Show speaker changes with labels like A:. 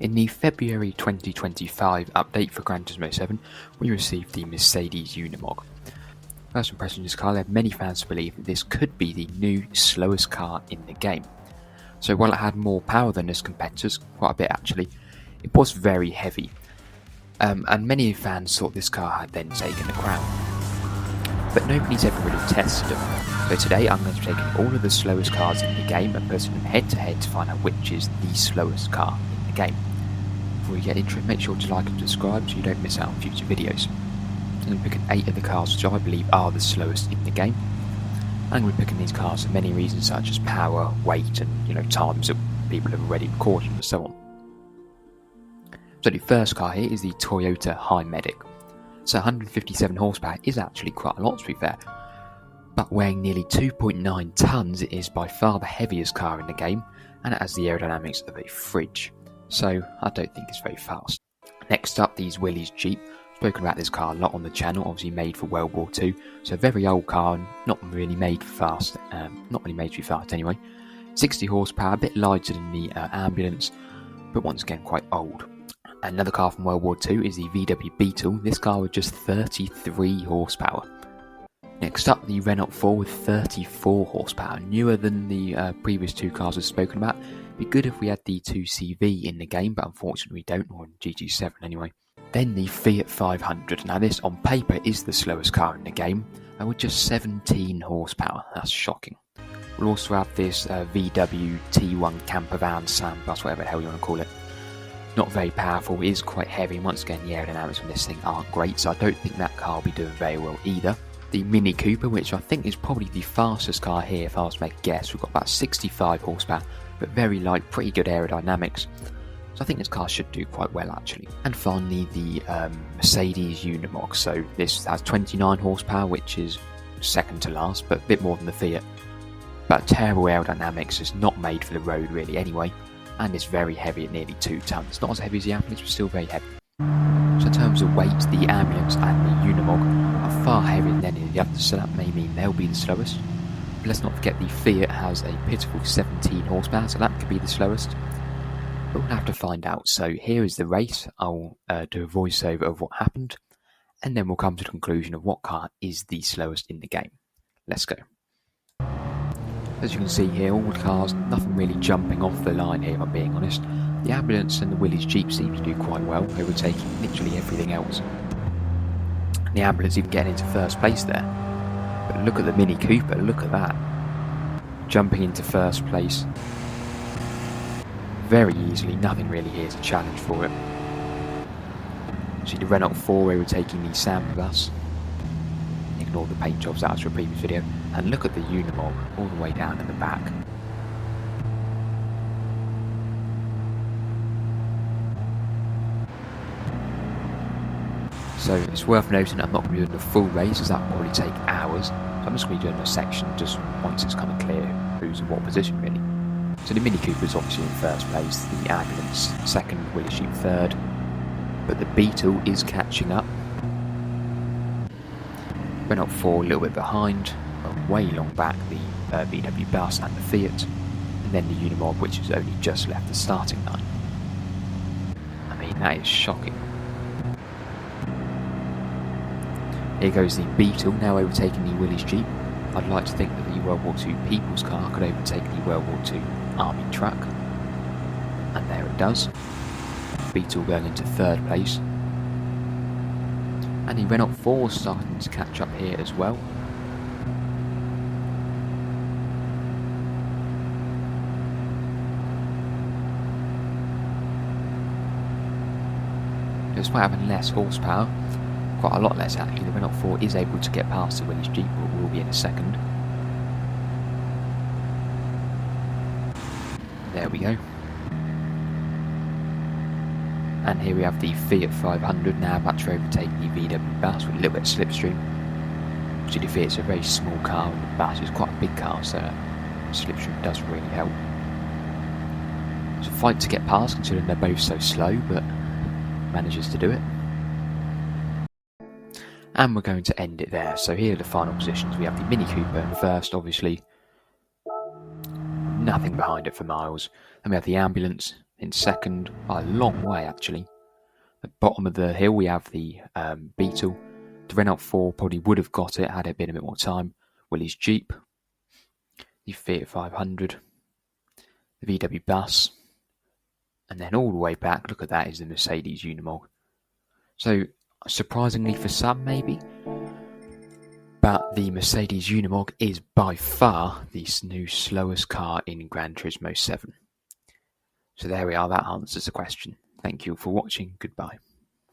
A: In the February 2025 update for Gran Turismo 7, we received the Mercedes Unimog. First impression of this car led many fans to believe that this could be the new slowest car in the game. So while it had more power than its competitors, quite a bit actually, it was very heavy. And many fans thought this car had then taken the crown. But nobody's ever really tested them. So today I'm going to be taking all of the slowest cars in the game and putting them head to head to find out which is the slowest car in the game. Before we get into it, make sure to like and subscribe so you don't miss out on future videos. I'm going to be picking 8 of the cars which I believe are the slowest in the game. I'm going to be picking these cars for many reasons such as power, weight and times that people have already recorded and so on. So the first car here is the Toyota Hi-Medic. So 157 horsepower is actually quite a lot to be fair, but weighing nearly 2.9 tonnes it is by far the heaviest car in the game and it has the aerodynamics of a fridge, so I don't think it's very fast. Next up, these Willys Jeep. Spoken about this car a lot on the channel, obviously made for World War II, so a very old car and not really made for fast, not really made to be fast anyway. 60 horsepower, a bit lighter than the ambulance, but once again quite old. Another car from World War II is the VW Beetle. This car with just 33 horsepower. Next up, the Renault 4 with 34 horsepower, newer than the previous 2 cars we've spoken about. It'd be good if we had the 2CV in the game, but unfortunately we don't, or in GT7 anyway. Then the Fiat 500. Now this on paper is the slowest car in the game, and with just 17 horsepower. That's shocking. We'll also have this VW T1 camper van, sandbus, whatever the hell you want to call it. Not very powerful, it is quite heavy, and once again the aerodynamics on this thing aren't great, so I don't think that car will be doing very well either. The Mini Cooper, which I think is probably the fastest car here if I was to make a guess. We've got about 65 horsepower, but very light, pretty good aerodynamics. So I think this car should do quite well actually. And finally the Mercedes Unimog. So this has 29 horsepower, which is second to last, but a bit more than the Fiat. But terrible aerodynamics, it's not made for the road really anyway. And it's very heavy at nearly 2 tonnes. Not as heavy as the ambulance, but still very heavy. So in terms of weight, the ambulance and the Unimog are far heavier than any of the others, so that may mean they'll be the slowest. But let's not forget the Fiat has a pitiful 17 horsepower, so that could be the slowest. But we'll have to find out. So here is the race. I'll do a voiceover of what happened, and then we'll come to the conclusion of what car is the slowest in the game. Let's go. As you can see here, all the cars, nothing really jumping off the line here if I'm being honest. The ambulance and the Willys Jeep seem to do quite well, overtaking literally everything else. The ambulance even getting into first place there. But look at the Mini Cooper, look at that. Jumping into first place very easily, nothing really here is a challenge for it. See the Renault 4 overtaking the Sambus. Ignore the paint jobs out from a previous video. And look at the Unimog all the way down in the back. So it's worth noting I'm not going to be doing the full race as that will probably take hours. So I'm just going to be doing a section just once it's kind of clear who's in what position really. So the Mini Cooper is obviously in first place, the ambulance second, Willys Jeep third. But the Beetle is catching up. Renault 4 a little bit behind, way long back the VW bus and the Fiat, and then the Unimog which has only just left the starting line. I mean that is shocking. Here goes the Beetle now overtaking the Willys Jeep. I'd like to think that the World War II People's Car could overtake the World War II Army truck, and there it does. Beetle going into third place. And the Renault 4 starting to catch up here as well. Despite having less horsepower, quite a lot less actually, the Renault 4 is able to get past the Willys Jeep, but will be in a second. There we go. And here we have the Fiat 500 now about to overtake the VW bus with a little bit of slipstream. Obviously the Fiat's a very small car and the bus is quite a big car, so slipstream does really help. It's a fight to get past considering they're both so slow, but manages to do it. And we're going to end it there. So here are the final positions. We have the Mini Cooper in first, obviously. Nothing behind it for miles. Then we have the ambulance In second, by a long way actually. At the bottom of the hill we have the Beetle. The Renault 4 probably would have got it had it been a bit more time. Willys Jeep, the Fiat 500, the VW Bus, and then all the way back, look at that, is the Mercedes Unimog. So, surprisingly for some maybe, but the Mercedes Unimog is by far the new slowest car in Gran Turismo 7. So there we are, that answers the question. Thank you for watching, goodbye.